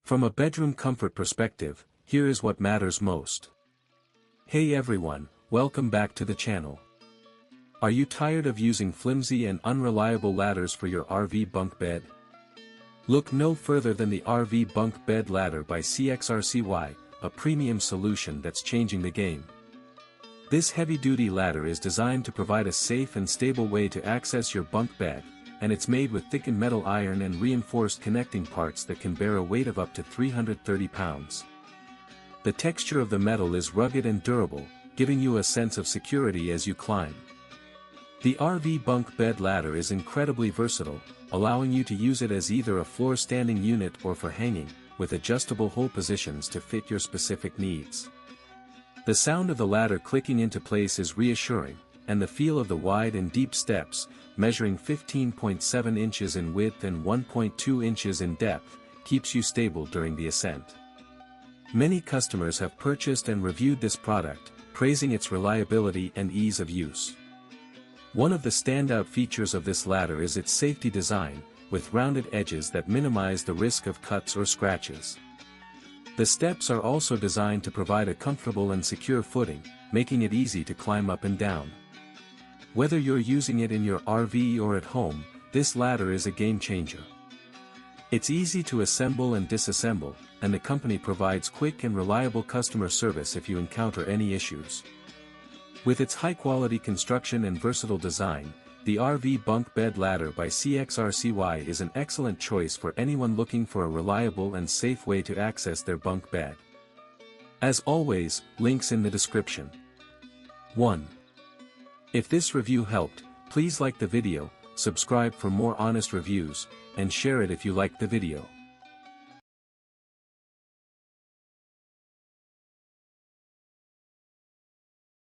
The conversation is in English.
From a bedroom comfort perspective, here is what matters most. Hey everyone, welcome back to the channel. Are you tired of using flimsy and unreliable ladders for your RV bunk bed? Look no further than the RV Bunk Bed Ladder by CXRCY, a premium solution that's changing the game. This heavy-duty ladder is designed to provide a safe and stable way to access your bunk bed, and it's made with thickened metal iron and reinforced connecting parts that can bear a weight of up to 330 pounds. The texture of the metal is rugged and durable, giving you a sense of security as you climb. The RV Bunk Bed Ladder is incredibly versatile, allowing you to use it as either a floor-standing unit or for hanging, with adjustable hold positions to fit your specific needs. The sound of the ladder clicking into place is reassuring, and the feel of the wide and deep steps, measuring 15.7 inches in width and 1.2 inches in depth, keeps you stable during the ascent. Many customers have purchased and reviewed this product, praising its reliability and ease of use. One of the standout features of this ladder is its safety design, with rounded edges that minimize the risk of cuts or scratches. The steps are also designed to provide a comfortable and secure footing, making it easy to climb up and down. Whether you're using it in your RV or at home, this ladder is a game changer. It's easy to assemble and disassemble, and the company provides quick and reliable customer service if you encounter any issues. With its high-quality construction and versatile design, the RV Bunk Bed Ladder by CXRCY is an excellent choice for anyone looking for a reliable and safe way to access their bunk bed. As always, links in the description. 1. If this review helped, please like the video, subscribe for more honest reviews, and share it if you liked the video.